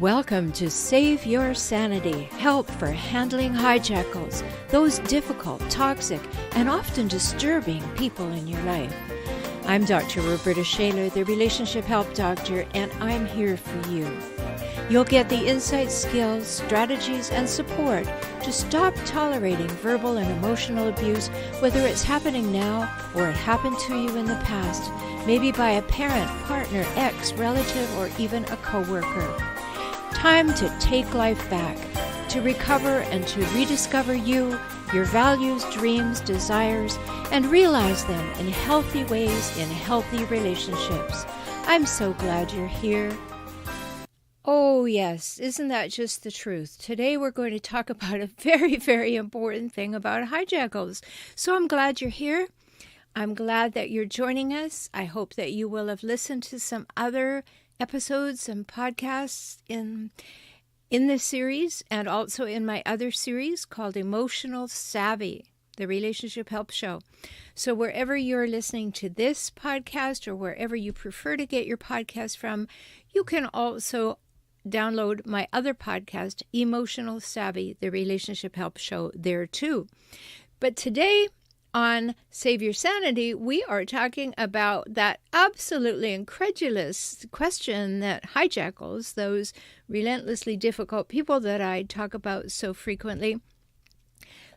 Welcome to Save Your Sanity, help for handling hijackals, those difficult, toxic, and often disturbing people in your life. I'm Dr. Rhoberta Shaler, the Relationship Help Doctor, and I'm here for you. You'll get the insight, skills, strategies, and support to stop tolerating verbal and emotional abuse, whether it's happening now or it happened to you in the past, maybe by a parent, partner, ex, relative, or even a coworker. Time to take life back, to recover and to rediscover you, your values, dreams, desires, and realize them in healthy ways in healthy relationships. I'm so glad you're here. Oh yes, isn't that just the truth? Today we're going to talk about a very, very important thing about hijackals. So I'm glad you're here. I'm glad that you're joining us. I hope that you will have listened to some other episodes and podcasts in this series and also in my other series called Emotional Savvy, the Relationship Help Show. So wherever you're listening to this podcast or wherever you prefer to get your podcast from, you can also download my other podcast, Emotional Savvy, the Relationship Help Show, there too. But today on Save Your Sanity, we are talking about that absolutely incredulous question that hijackals, those relentlessly difficult people that I talk about so frequently,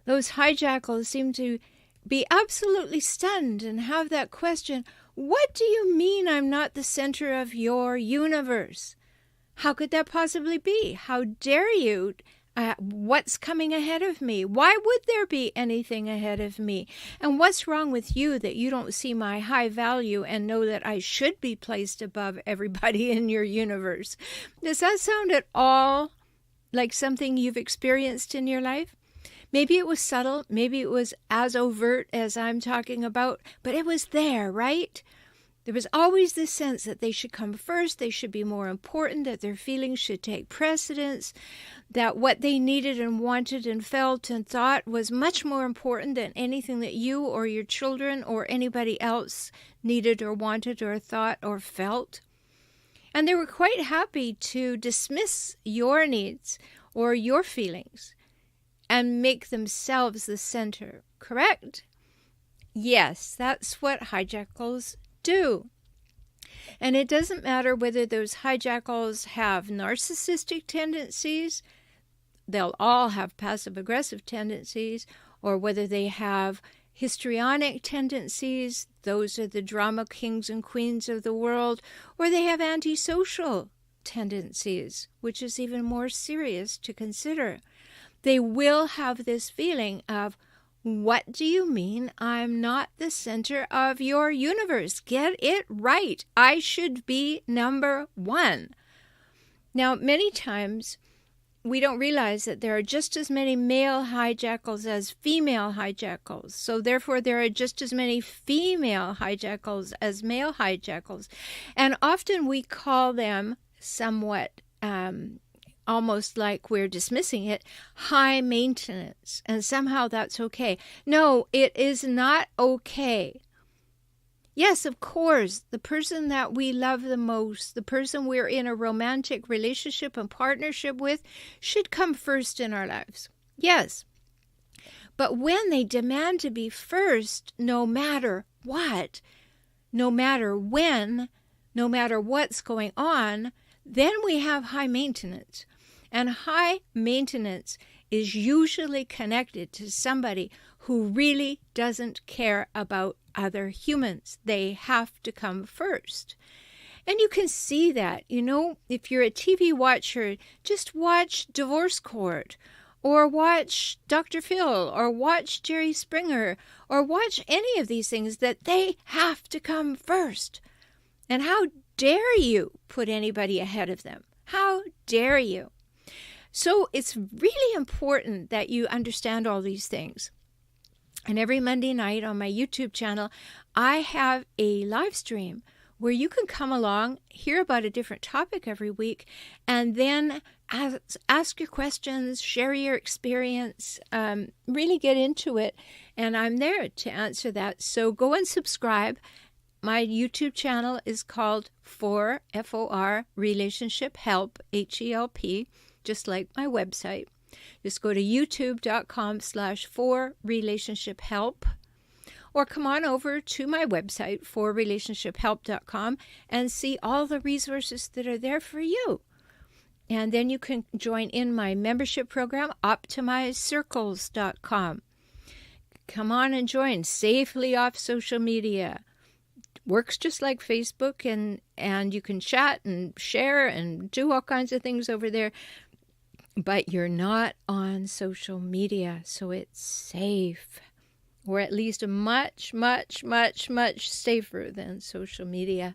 those hijackals seem to be absolutely stunned and have that question, what do you mean I'm not the center of your universe? How could that possibly be? How dare you? What's coming ahead of me? Why would there be anything ahead of me? And what's wrong with you that you don't see my high value and know that I should be placed above everybody in your universe? Does that sound at all like something you've experienced in your life? Maybe it was subtle. Maybe it was as overt as I'm talking about, but it was there, right? There was always this sense that they should come first, they should be more important, that their feelings should take precedence, that what they needed and wanted and felt and thought was much more important than anything that you or your children or anybody else needed or wanted or thought or felt. And they were quite happy to dismiss your needs or your feelings and make themselves the center, correct? Yes, that's what hijackals do. And it doesn't matter whether those hijackals have narcissistic tendencies, they'll all have passive-aggressive tendencies, or whether they have histrionic tendencies, those are the drama kings and queens of the world, or they have antisocial tendencies, which is even more serious to consider. They will have this feeling of, what do you mean I'm not the center of your universe? Get it right. I should be number one. Now, many times we don't realize that there are just as many male hijackals as female hijackals. So therefore, there are just as many female hijackals as male hijackals. And often we call them somewhat almost like we're dismissing it, high maintenance, and somehow that's okay. No, it is not okay. Yes, of course, the person that we love the most, the person we're in a romantic relationship and partnership with, should come first in our lives. Yes. But when they demand to be first, no matter what, no matter when, no matter what's going on, then we have high maintenance. And high maintenance is usually connected to somebody who really doesn't care about other humans. They have to come first. And you can see that, if you're a TV watcher, just watch Divorce Court, or watch Dr. Phil, or watch Jerry Springer, or watch any of these things, that they have to come first. And how dare you put anybody ahead of them? How dare you? So it's really important that you understand all these things. And every Monday night on my YouTube channel, I have a live stream where you can come along, hear about a different topic every week, and then ask your questions, share your experience, really get into it. And I'm there to answer that. So go and subscribe my YouTube channel is called For, F-O-R, Relationship Help, H-E-L-P, just like my website. Just go to youtube.com/forrelationshiphelp, or come on over to my website, forrelationshiphelp.com, and see all the resources that are there for you. And then you can join in my membership program, optimizecircles.com. Come on and join safely off social media. Works just like Facebook, and you can chat and share and do all kinds of things over there. But you're not on social media, so it's safe. Or at least much, much, much, much safer than social media.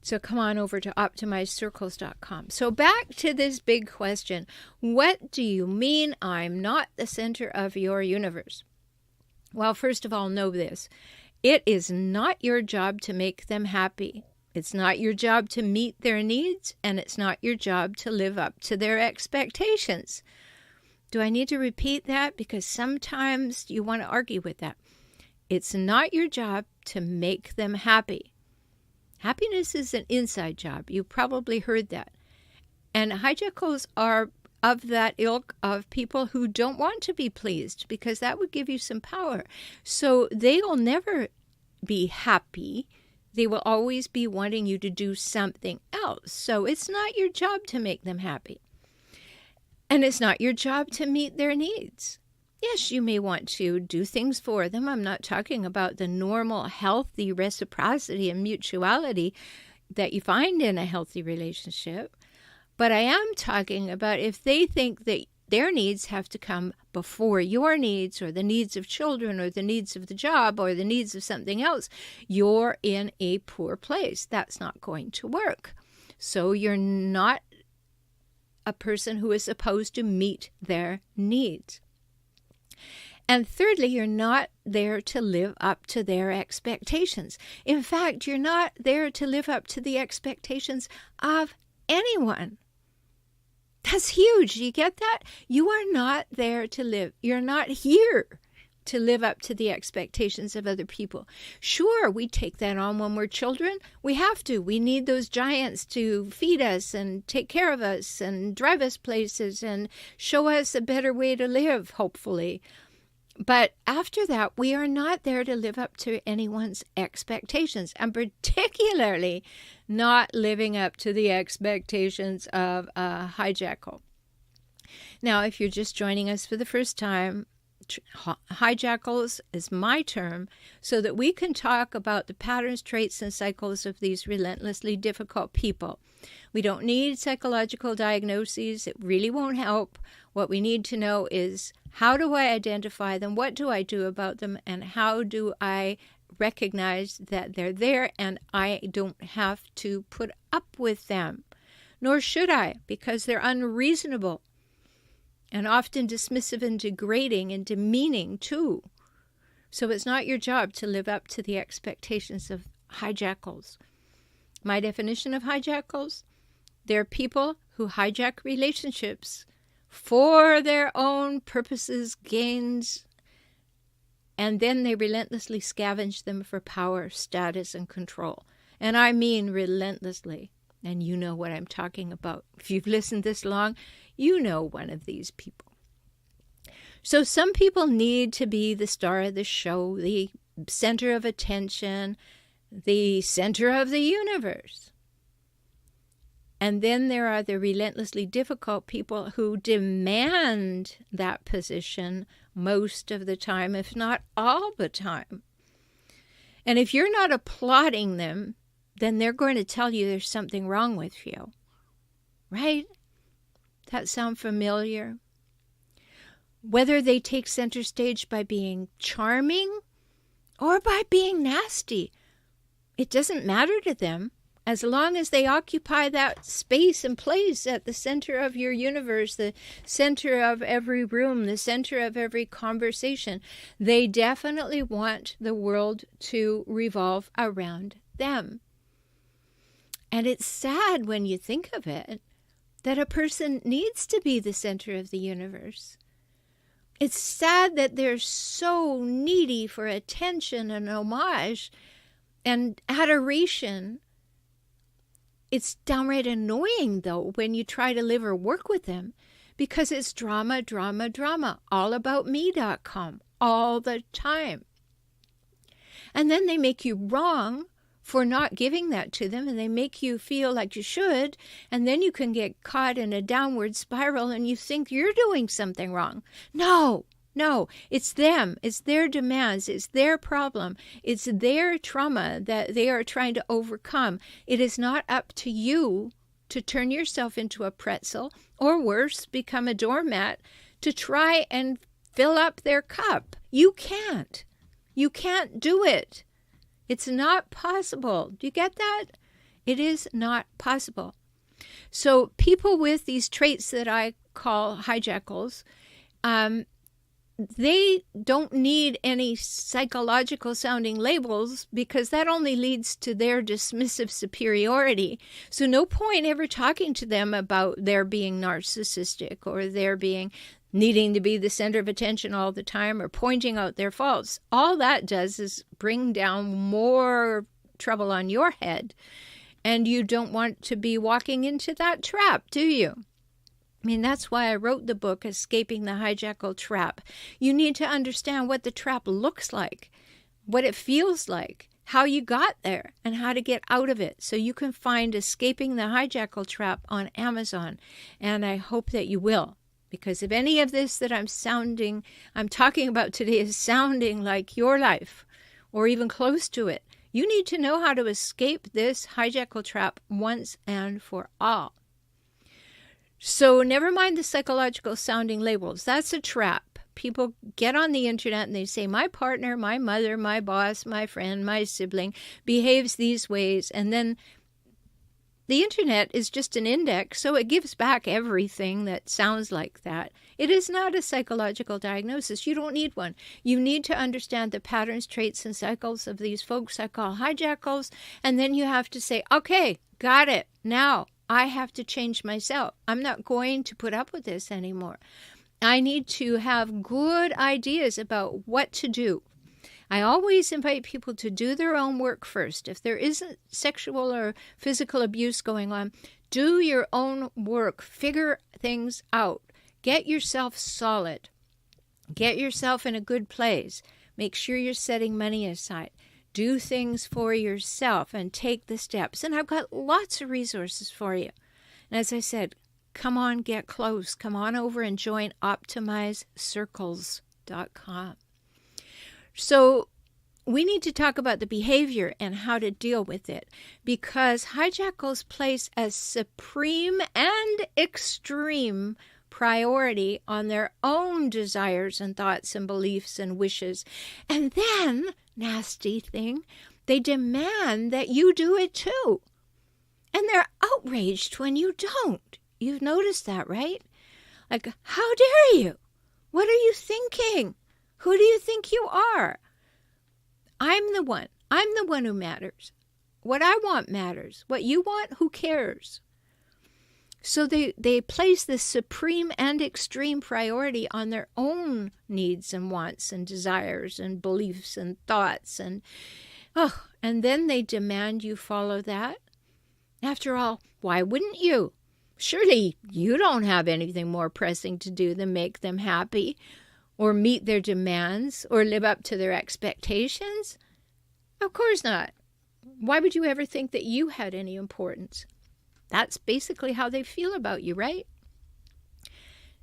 So come on over to optimizecircles.com. So back to this big question. What do you mean I'm not the center of your universe? Well, first of all, know this. It is not your job to make them happy. It's not your job to meet their needs, and it's not your job to live up to their expectations. Do I need to repeat that? Because sometimes you want to argue with that. It's not your job to make them happy. Happiness is an inside job. You probably heard that. And hijackals are of that ilk of people who don't want to be pleased, because that would give you some power. So they will never be happy. They will always be wanting you to do something else. So it's not your job to make them happy. And it's not your job to meet their needs. Yes, you may want to do things for them. I'm not talking about the normal, healthy reciprocity and mutuality that you find in a healthy relationship. But I am talking about if they think that their needs have to come before your needs, or the needs of children, or the needs of the job, or the needs of something else, you're in a poor place. That's not going to work. So you're not a person who is supposed to meet their needs. And thirdly, you're not there to live up to their expectations. In fact, you're not there to live up to the expectations of anyone. That's huge. You get that? You are not there to live. You're not here to live up to the expectations of other people. Sure, we take that on when we're children. We have to. We need those giants to feed us and take care of us and drive us places and show us a better way to live, hopefully. But after that, we are not there to live up to anyone's expectations, and particularly not living up to the expectations of a hijackal. Now, if you're just joining us for the first time, hijackals is my term so that we can talk about the patterns, traits, and cycles of these relentlessly difficult people. We don't need psychological diagnoses. It really won't help. What we need to know is, how do I identify them? What do I do about them? And how do I recognize that they're there and I don't have to put up with them? Nor should I, because they're unreasonable and often dismissive and degrading and demeaning too. So it's not your job to live up to the expectations of hijackals. My definition of hijackals: they're people who hijack relationships for their own purposes, gains, and then they relentlessly scavenge them for power, status, and control. And I mean relentlessly. And you know what I'm talking about. If you've listened this long, you know one of these people. So some people need to be the star of the show, the center of attention, the center of the universe. And then there are the relentlessly difficult people who demand that position most of the time, if not all the time. And if you're not applauding them, then they're going to tell you there's something wrong with you. Right? That sound familiar? Whether they take center stage by being charming or by being nasty, it doesn't matter to them. As long as they occupy that space and place at the center of your universe, the center of every room, the center of every conversation, they definitely want the world to revolve around them. And it's sad when you think of it, that a person needs to be the center of the universe. It's sad that they're so needy for attention and homage, And adoration, it's downright annoying, though, when you try to live or work with them, because it's drama, drama, drama, allaboutme.com all the time. And then they make you wrong for not giving that to them, and they make you feel like you should, and then you can get caught in a downward spiral and you think you're doing something wrong. No, it's them. It's their demands. It's their problem. It's their trauma that they are trying to overcome. It is not up to you to turn yourself into a pretzel, or worse, become a doormat to try and fill up their cup. You can't. You can't do it. It's not possible. Do you get that? It is not possible. So people with these traits that I call hijackals, they don't need any psychological sounding labels, because that only leads to their dismissive superiority. So no point ever talking to them about their being narcissistic, or their being needing to be the center of attention all the time, or pointing out their faults. All that does is bring down more trouble on your head. And you don't want to be walking into that trap, do you? I mean, that's why I wrote the book, Escaping the Hijackal Trap. You need to understand what the trap looks like, what it feels like, how you got there, and how to get out of it. So you can find Escaping the Hijackal Trap on Amazon. And I hope that you will. Because if any of this that I'm talking about today is sounding like your life, or even close to it, you need to know how to escape this hijackal trap once and for all. So never mind the psychological sounding labels. That's a trap. People get on the internet and they say, my partner, my mother, my boss, my friend, my sibling behaves these ways. And then the internet is just an index, so it gives back everything that sounds like that. It is not a psychological diagnosis. You don't need one. You need to understand the patterns, traits, and cycles of these folks I call hijackals, and then you have to say, okay, got it. Now I have to change myself. I'm not going to put up with this anymore. I need to have good ideas about what to do. I always invite people to do their own work first. If there isn't sexual or physical abuse going on, do your own work. Figure things out. Get yourself solid. Get yourself in a good place. Make sure you're setting money aside. Do things for yourself and take the steps. And I've got lots of resources for you. And as I said, come on, get close. Come on over and join OptimizeCircles.com. So we need to talk about the behavior and how to deal with it, because hijackals place a supreme and extreme priority on their own desires and thoughts and beliefs and wishes. And then, nasty thing, they demand that you do it too. And they're outraged when you don't. You've noticed that, right? Like, how dare you? What are you thinking? Who do you think you are? I'm the one. I'm the one who matters. What I want matters. What you want, who cares? So they place this supreme and extreme priority on their own needs and wants and desires and beliefs and thoughts. And then they demand you follow that. After all, why wouldn't you? Surely you don't have anything more pressing to do than make them happy, or meet their demands, or live up to their expectations? Of course not. Why would you ever think that you had any importance? That's basically how they feel about you, right?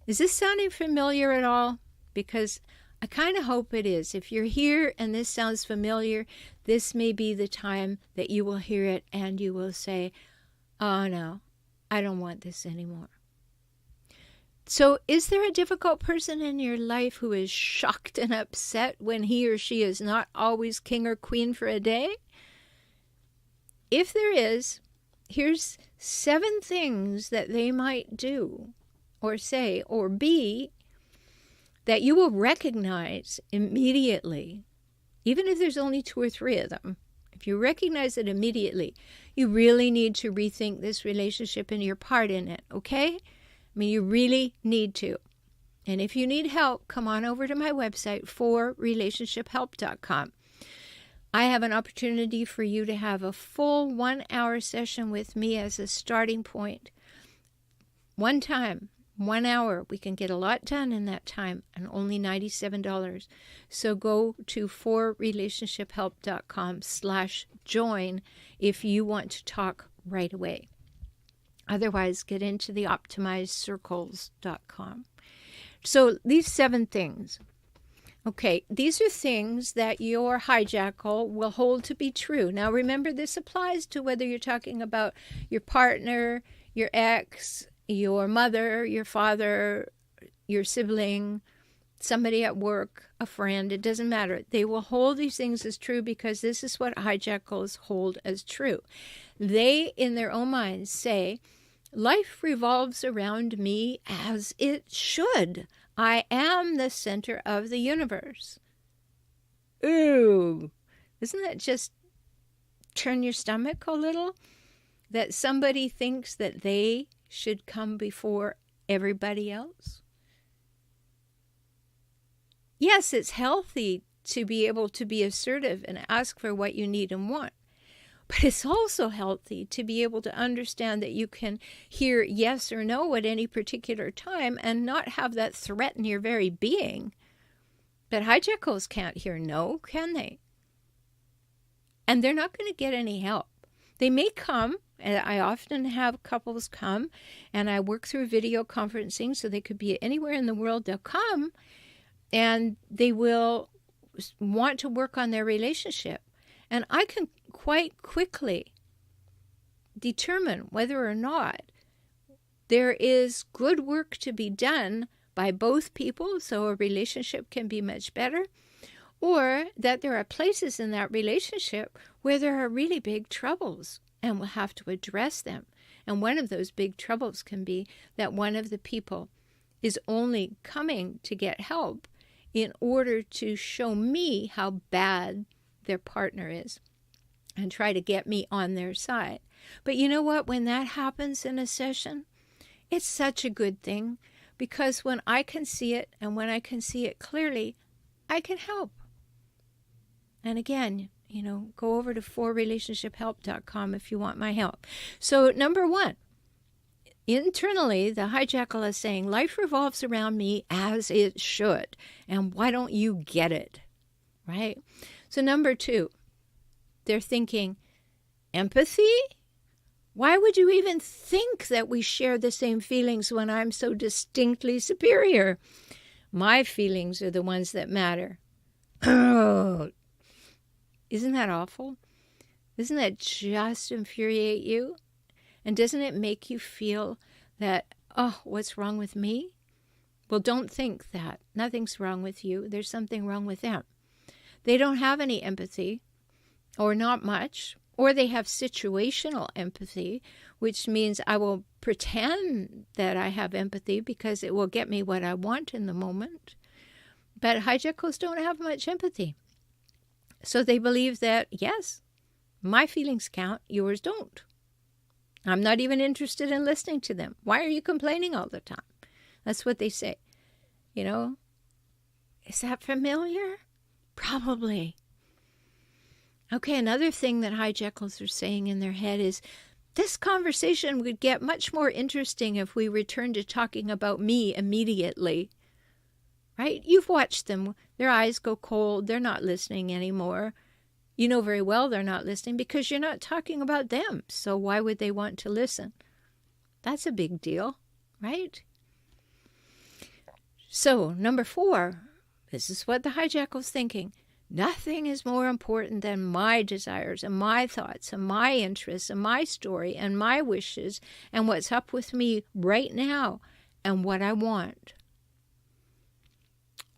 Is this sounding familiar at all? Because I kind of hope it is. If you're here and this sounds familiar, this may be the time that you will hear it and you will say, oh no, I don't want this anymore. So is there a difficult person in your life who is shocked and upset when he or she is not always king or queen for a day? If there is, here's 7 things that they might do or say or be that you will recognize immediately, even if there's only 2 or 3 of them. If you recognize it immediately, you really need to rethink this relationship and your part in it, okay? I mean, you really need to. And if you need help, come on over to my website, forrelationshiphelp.com. I have an opportunity for you to have a full 1-hour session with me as a starting point. One time, 1 hour. We can get a lot done in that time, and only $97. So go to forrelationshiphelp.com/join if you want to talk right away. Otherwise, get into the optimizedcircles.com. So these 7 things. Okay, these are things that your hijackal will hold to be true. Now remember, this applies to whether you're talking about your partner, your ex, your mother, your father, your sibling, somebody at work, a friend. It doesn't matter. They will hold these things as true because this is what hijackals hold as true. They, in their own minds, say, life revolves around me as it should. I am the center of the universe. Ooh, doesn't that just turn your stomach a little? That somebody thinks that they should come before everybody else? Yes, it's healthy to be able to be assertive and ask for what you need and want. But it's also healthy to be able to understand that you can hear yes or no at any particular time and not have that threaten your very being. But hijackals can't hear no, can they? And they're not going to get any help. They may come, and I often have couples come, and I work through video conferencing, so they could be anywhere in the world. They'll come, and they will want to work on their relationship. And I can quite quickly determine whether or not there is good work to be done by both people so a relationship can be much better, or that there are places in that relationship where there are really big troubles and we'll have to address them. And one of those big troubles can be that one of the people is only coming to get help in order to show me how bad their partner is and try to get me on their side. But you know what? When that happens in a session, it's such a good thing, because when I can see it, and when I can see it clearly, I can help. And again, go over to forrelationshiphelp.com if you want my help. So number 1, internally, the hijackal is saying, life revolves around me as it should. And why don't you get it? Right? So number 2, they're thinking, empathy? Why would you even think that we share the same feelings when I'm so distinctly superior? My feelings are the ones that matter. Oh, isn't that awful? Doesn't that just infuriate you? And doesn't it make you feel that, oh, what's wrong with me? Well, don't think that. Nothing's wrong with you. There's something wrong with them. They don't have any empathy, or not much, or they have situational empathy, which means I will pretend that I have empathy because it will get me what I want in the moment. But hijackals don't have much empathy. So they believe that, yes, my feelings count, yours don't. I'm not even interested in listening to them. Why are you complaining all the time? That's what they say. Is that familiar? Probably. Okay, another thing that hijackals are saying in their head is, this conversation would get much more interesting if we returned to talking about me immediately. Right? You've watched them. Their eyes go cold. They're not listening anymore. You know very well they're not listening because you're not talking about them. So why would they want to listen? That's a big deal, right? So, number 4, this is what the hijackal's thinking. Nothing is more important than my desires and my thoughts and my interests and my story and my wishes and what's up with me right now and what I want.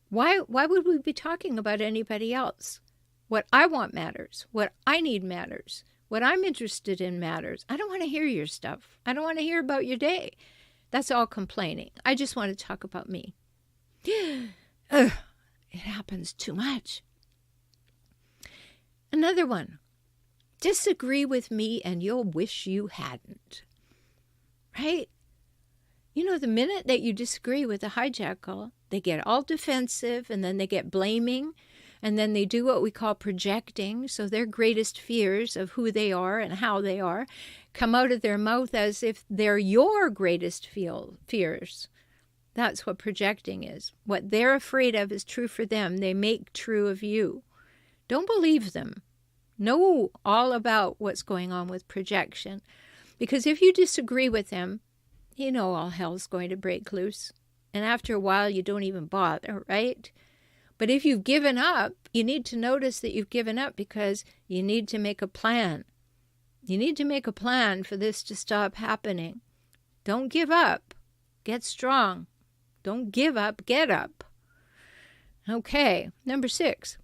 Why would we be talking about anybody else? What I want matters. What I need matters. What I'm interested in matters. I don't want to hear your stuff. I don't want to hear about your day. That's all complaining. I just want to talk about me. It happens too much. Another one. Disagree with me and you'll wish you hadn't. Right? The minute that you disagree with a hijackal, they get all defensive and then they get blaming. and then they do what we call projecting. So their greatest fears of who they are and how they are come out of their mouth as if they're your greatest fears. That's what projecting is. What they're afraid of is true for them. They make true of you. Don't believe them. Know all about what's going on with projection. Because if you disagree with them, you know all hell's going to break loose. And after a while, you don't even bother, right? But if you've given up, you need to notice that you've given up because you need to make a plan. You need to make a plan for this to stop happening. Don't give up. Get strong. Don't give up. Get up. Okay, number 6.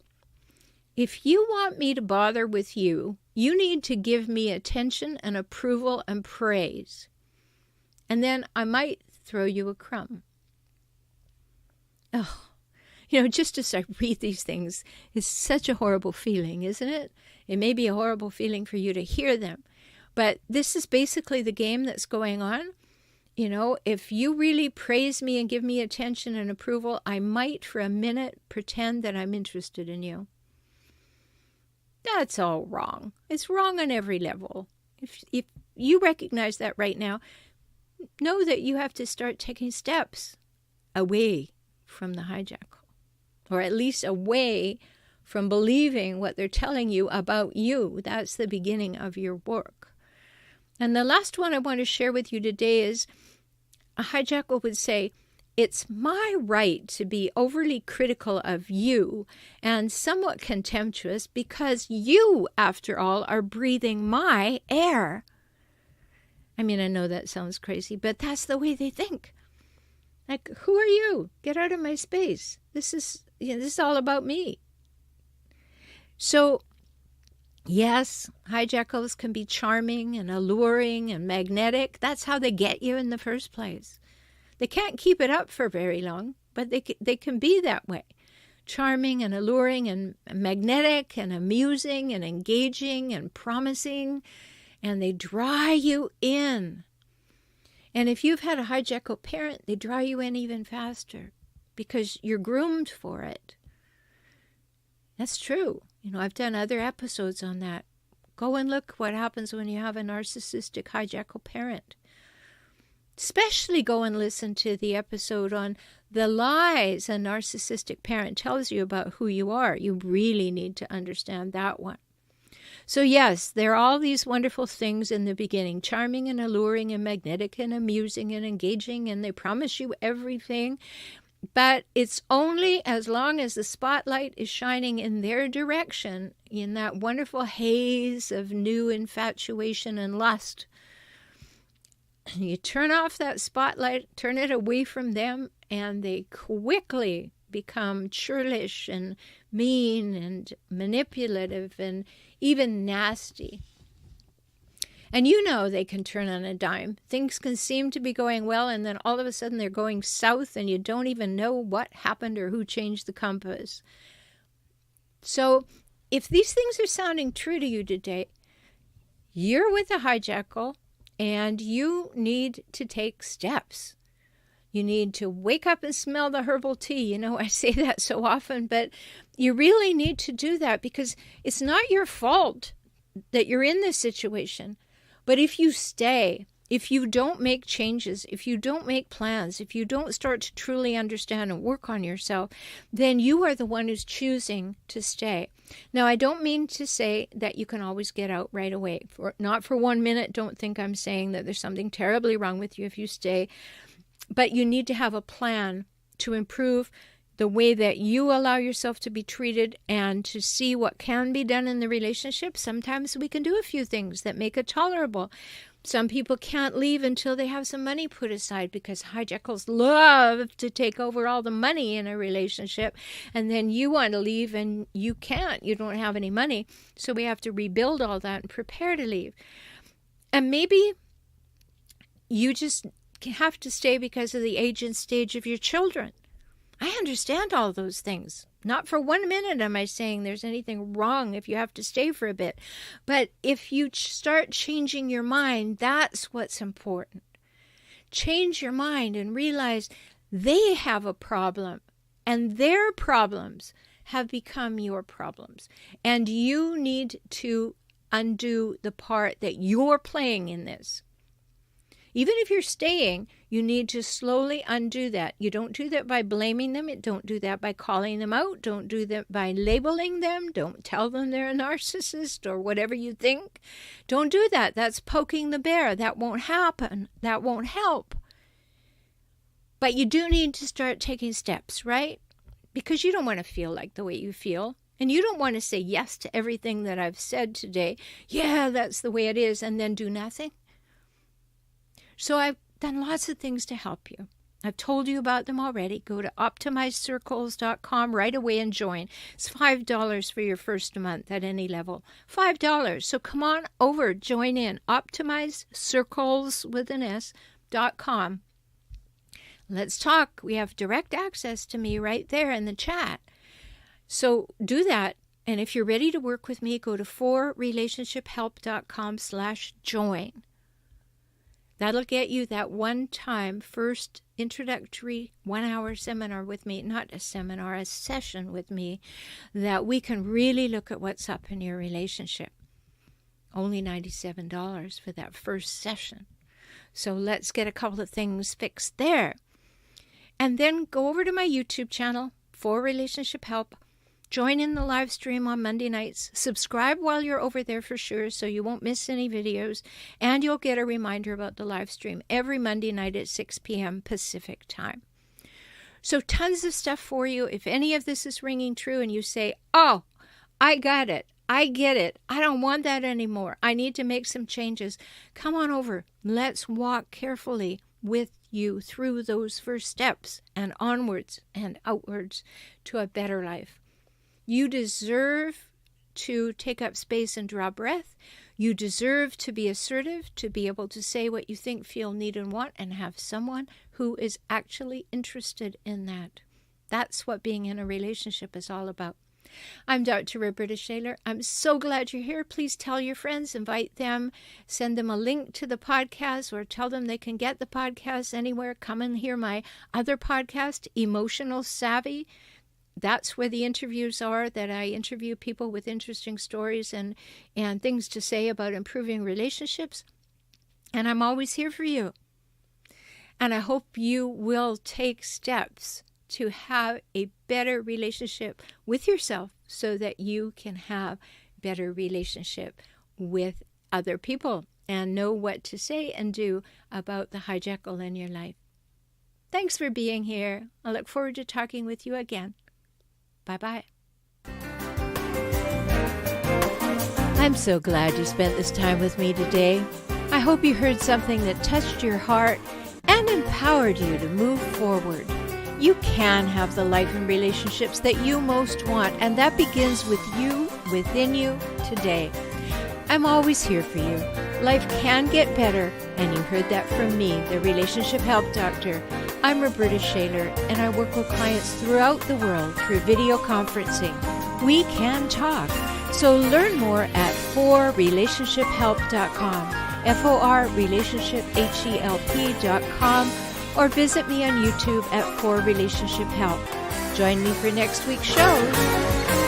If you want me to bother with you, you need to give me attention and approval and praise. And then I might throw you a crumb. Oh, just as I read these things, it's such a horrible feeling, isn't it? It may be a horrible feeling for you to hear them. But this is basically the game that's going on. If you really praise me and give me attention and approval, I might for a minute pretend that I'm interested in you. That's all wrong. It's wrong on every level. If you recognize that right now, know that you have to start taking steps away from the hijackal, or at least away from believing what they're telling you about you. That's the beginning of your work. And the last one I want to share with you today is a hijackal would say, it's my right to be overly critical of you and somewhat contemptuous because you, after all, are breathing my air. I mean, I know that sounds crazy, but that's the way they think. Like, who are you? Get out of my space. This is all about me. So, yes, hijackals can be charming and alluring and magnetic. That's how they get you in the first place. They can't keep it up for very long, but they can be that way. Charming and alluring and magnetic and amusing and engaging and promising, and they draw you in. And if you've had a hijackal parent, they draw you in even faster because you're groomed for it. That's true. I've done other episodes on that. Go and look what happens when you have a narcissistic hijackal parent. Especially go and listen to the episode on the lies a narcissistic parent tells you about who you are. You really need to understand that one. So yes, there are all these wonderful things in the beginning, charming and alluring and magnetic and amusing and engaging, and they promise you everything. But it's only as long as the spotlight is shining in their direction, in that wonderful haze of new infatuation and lust. You turn off that spotlight, turn it away from them, and they quickly become churlish and mean and manipulative and even nasty. And they can turn on a dime. Things can seem to be going well, and then all of a sudden they're going south, and you don't even know what happened or who changed the compass. So if these things are sounding true to you today, you're with a hijackal, and you need to take steps. You need to wake up and smell the herbal tea. I say that so often, but you really need to do that because it's not your fault that you're in this situation. But if you stay, if you don't make changes, if you don't make plans, if you don't start to truly understand and work on yourself, then you are the one who's choosing to stay. Now, I don't mean to say that you can always get out right away. Not for 1 minute. Don't think I'm saying that there's something terribly wrong with you if you stay. But you need to have a plan to improve the way that you allow yourself to be treated and to see what can be done in the relationship. Sometimes we can do a few things that make it tolerable. Some people can't leave until they have some money put aside because hijackals love to take over all the money in a relationship. And then you want to leave and you can't. You don't have any money. So we have to rebuild all that and prepare to leave. And maybe you just have to stay because of the age and stage of your children. I understand all those things. Not for 1 minute am I saying there's anything wrong if you have to stay for a bit. But if you start changing your mind, that's what's important. Change your mind and realize they have a problem. And their problems have become your problems. And you need to undo the part that you're playing in this. Even if you're staying, you need to slowly undo that. You don't do that by blaming them. Don't do that by calling them out. Don't do that by labeling them. Don't tell them they're a narcissist or whatever you think. Don't do that. That's poking the bear. That won't happen. That won't help. But you do need to start taking steps, right? Because you don't want to feel like the way you feel. And you don't want to say yes to everything that I've said today. Yeah, that's the way it is, and then do nothing. So I've done lots of things to help you. I've told you about them already. Go to optimizecircles.com right away and join. It's $5 for your first month at any level. $5. So come on over, join in. optimizecircles.com. Let's talk. We have direct access to me right there in the chat. So do that. And if you're ready to work with me, go to forrelationshiphelp.com/join. That'll get you that one-time first introductory 1-hour seminar with me, not a seminar, a session with me, that we can really look at what's up in your relationship. Only $97 for that first session. So let's get a couple of things fixed there. And then go over to my YouTube channel, For Relationship Help. Join in the live stream on Monday nights. Subscribe while you're over there for sure so you won't miss any videos. And you'll get a reminder about the live stream every Monday night at 6 p.m. Pacific time. So tons of stuff for you. If any of this is ringing true and you say, oh, I got it. I get it. I don't want that anymore. I need to make some changes. Come on over. Let's walk carefully with you through those first steps and onwards and outwards to a better life. You deserve to take up space and draw breath. You deserve to be assertive, to be able to say what you think, feel, need, and want, and have someone who is actually interested in that. That's what being in a relationship is all about. I'm Dr. Rhoberta Shaler. I'm so glad you're here. Please tell your friends, invite them, send them a link to the podcast, or tell them they can get the podcast anywhere. Come and hear my other podcast, Emotional Savvy. That's where the interviews are, that I interview people with interesting stories and things to say about improving relationships. And I'm always here for you. And I hope you will take steps to have a better relationship with yourself so that you can have better relationship with other people and know what to say and do about the hijackal in your life. Thanks for being here. I look forward to talking with you again. Bye-bye. I'm so glad you spent this time with me today. I hope you heard something that touched your heart and empowered you to move forward. You can have the life and relationships that you most want, and that begins with you, within you, today. I'm always here for you. Life can get better, and you heard that from me, the Relationship Help Doctor. I'm Rhoberta Shaler, and I work with clients throughout the world through video conferencing. We can talk. So learn more at forrelationshiphelp.com, forrelationshiphelp.com, or visit me on YouTube at For Relationship Help. Join me for next week's show.